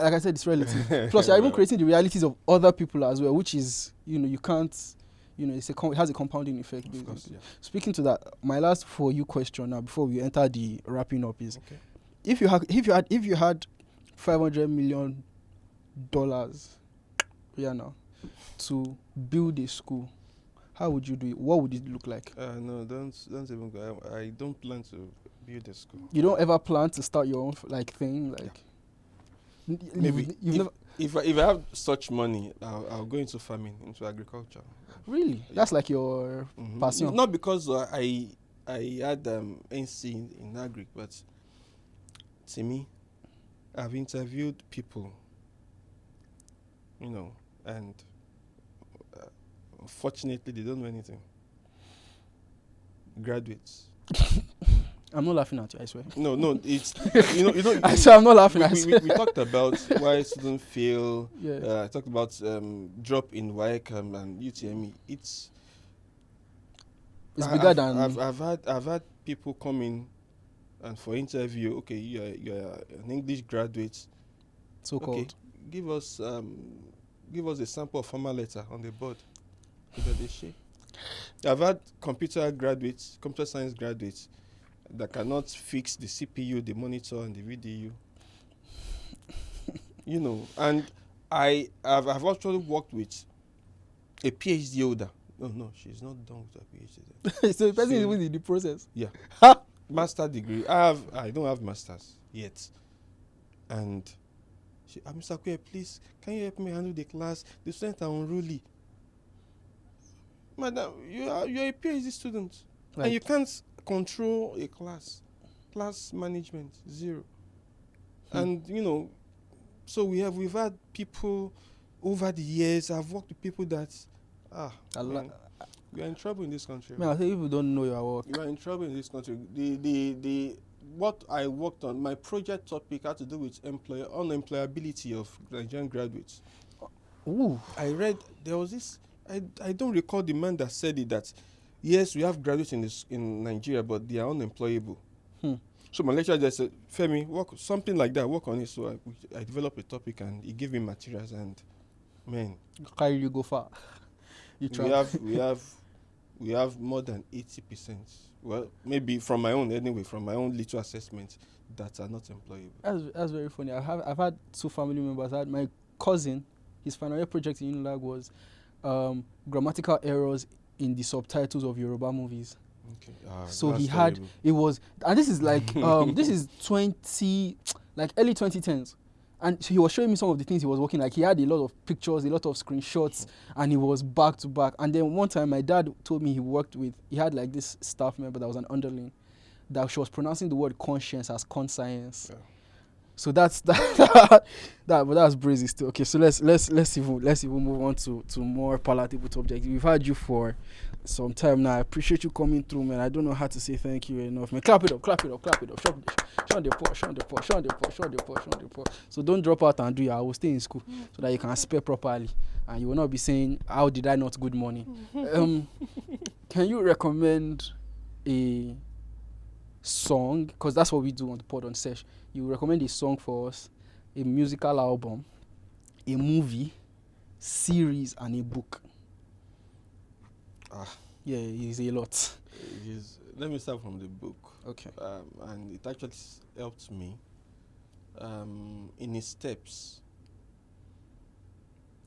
Like I said, it's relative. Plus, you're even creating the realities of other people as well, which is, you can't it has a compounding effect. Of Basically. course, yeah. Speaking to that, my last for you question now before we enter the wrapping up is: Okay. if you had $500 million, yeah, now, to build a school, how would you do it? What would it look like? No, don't even go. I don't plan to build a school. You don't ever plan to start your own thing, like Maybe you've never if I have such money, I'll go into farming, into agriculture. really. Yeah. That's like your passion. Not because I had NC in agric, but to me, I've interviewed people, and unfortunately they don't know anything. Graduates. I'm not laughing at you, I swear. No, it's I swear I'm not laughing. I we swear. talked about why students fail. Yeah. I talked about drop in WAEC and UTME. It's bigger than. I've had people come in and for interview. Okay, you're an English graduate. So called. Okay, give us a sample of formal letter on the board. I've had computer science graduates that cannot fix the CPU, the monitor, and the VDU. And I've actually worked with a PhD holder. No, she's not done with her PhD. So the person is even in the process. Yeah. Master degree. I don't have masters yet. And she, Mr. Kuye, please, can you help me handle the class? The students are unruly. Madam, you're a PhD student. Right. And you can't control a class. Class management, 0. And so we've had people over the years. I've worked with people that we are in trouble in this country. Man, I think people don't know your work. You are in trouble in this country. The what I worked on, my project topic had to do with unemployability of Nigerian graduates. Ooh. I read there was this. I don't recall the man that said it, that yes, we have graduates in Nigeria, but they are unemployable. So my lecturer just said, Femi, work something like that, work on it. So I developed a topic and he gave me materials, and man, Carry you go far. You try. we have more than 80%. Well, maybe from my own little assessment, that are not employable. That's very funny. I've had 2 family members. I had my cousin. His final year project in Unilag was grammatical errors in the subtitles of Yoruba movies. Okay. So he had terrible. It was, and this is like this is early 2010s, and so he was showing me some of the things he was working. Like he had a lot of pictures, a lot of screenshots, and he was back to back. And then one time, my dad told me he had like this staff member that was an underling, that she was pronouncing the word conscience as conscience. Yeah. So that's that. But that's brazy still. Okay, so let's even move on to more palatable subjects. We've had you for some time now. I appreciate you coming through, man. I don't know how to say thank you enough, man. Clap it up. Show the pour. So don't drop out and do it. I will stay in school so that you can spell properly, and you will not be saying, "How did I not good morning?" Can you recommend a song? Because that's what we do on the pod on Sesh. You recommend a song for us, a musical album, a movie, series, and a book. Yeah, it's a lot. Let me start from the book. Okay. And it actually helped me in his steps.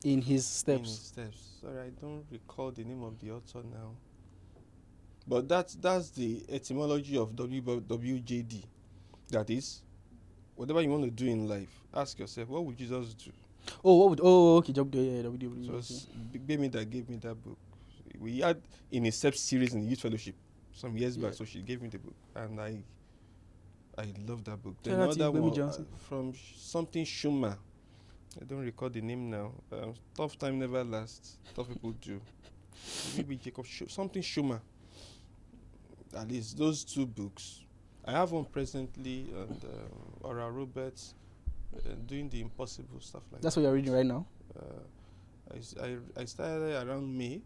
In his steps. Sorry, I don't recall the name of the author now. But that's the etymology of WJD. That is, whatever you want to do in life, ask yourself, what would Jesus do? Okay. WJD. So it's Baby that gave me that book. We had in a steps series in the youth fellowship some years back, so she gave me the book, and I love that book. Then another one from something Schumer. I don't recall the name now. Tough time never lasts. Tough people do. Maybe Jacob something Schumer. At least those 2 books. I have one presently, and Ora Roberts doing the impossible stuff like that. That's what you're reading right now? I started around May.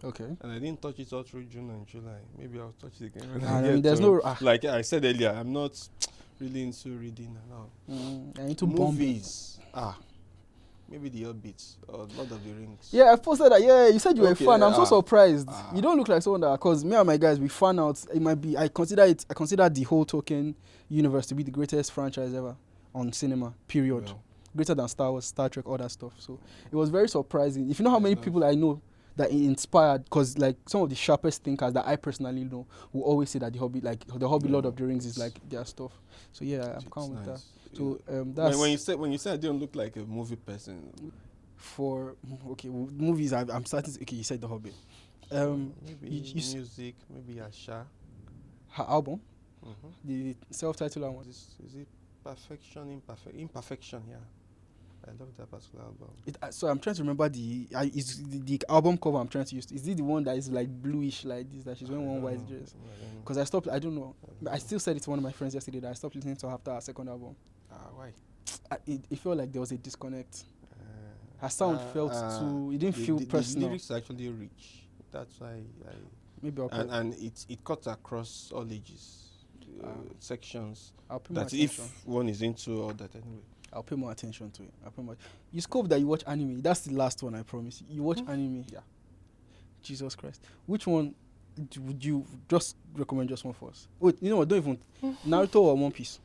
Okay. And I didn't touch it all through June and July. Maybe I'll touch it again. There's no... like I said earlier, I'm not really into reading and all. Into movies. maybe the Hobbit or Lord of the Rings. Yeah, I posted that. Yeah, you said you were a Okay, fan. I'm so surprised. ah. You don't look like someone that, because me and my guys, we fan out. It might be. I consider the whole Tolkien universe to be the greatest franchise ever on cinema. Period. Well, Greater than Star Wars, Star Trek, all that stuff. So it was very surprising. If you know how many Yes. people I know that it inspired, because like some of the sharpest thinkers that I personally know will always say that the Hobbit, Lord of the Rings, is like their stuff. So yeah, I'm it's calm with that. nice. So Yeah. that's when you say I don't look like a movie person, for movies. I'm starting. Okay, you said the Hobbit. maybe you music, maybe Asha. her album, Mm-hmm. the self-titled one. Is it perfection, imperfection? Yeah, I love that particular album. So I'm trying to remember is the album cover I'm trying to use. Is it the one that is like bluish like this, that she's wearing one white dress? Because I don't know. But I still said it to one of my friends yesterday that I stopped listening to her after her second album. Why? It felt like there was a disconnect. Her sound felt too. It didn't feel personal. The lyrics are actually rich. That's why Maybe I'll and it cuts across all ages, sections. I'll pay more That attention. if one is into all that anyway. I'll pay more attention to it. You scope that you watch anime. That's the last one, I promise. You watch anime. Yeah. Jesus Christ. Which one would you just recommend? Just one for us. Wait, you know what? Don't even. Naruto or One Piece?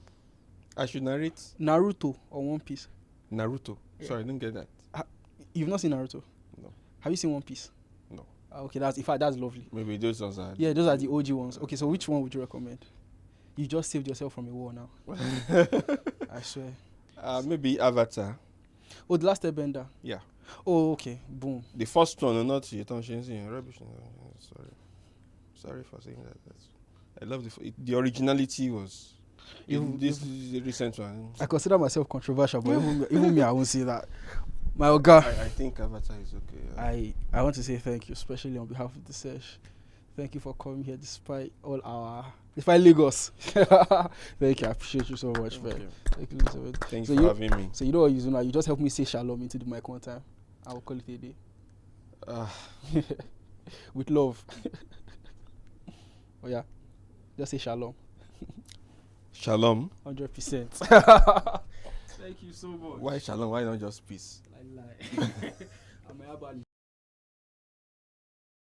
I should narrate Naruto or One Piece? Naruto. Yeah. Sorry, I didn't get that. You've not seen Naruto? No. Have you seen One Piece? No. Okay, that's lovely. Maybe those ones are. Yeah, those are the OG ones. Okay, so which one would you recommend? You just saved yourself from a war now. I swear. Maybe Avatar. Oh, The Last Airbender. Yeah. Oh, okay. Boom. The first one, not the rubbish. Sorry for saying that. I love the originality was. This is the recent one. I consider myself controversial, but even me, I won't say that. My Oga. I think Avatar is okay. I want to say thank you, especially on behalf of the sesh. Thank you for coming here despite Lagos. Thank you. I appreciate you so much, man. Thank you so much. Thanks for having me. So you know what you do now? You just help me say shalom into the mic one time. I will call it a day. With love. Oh yeah. Just say shalom. Shalom. 100%. Thank you so much. Why shalom? Why not just peace? Lie. I'm a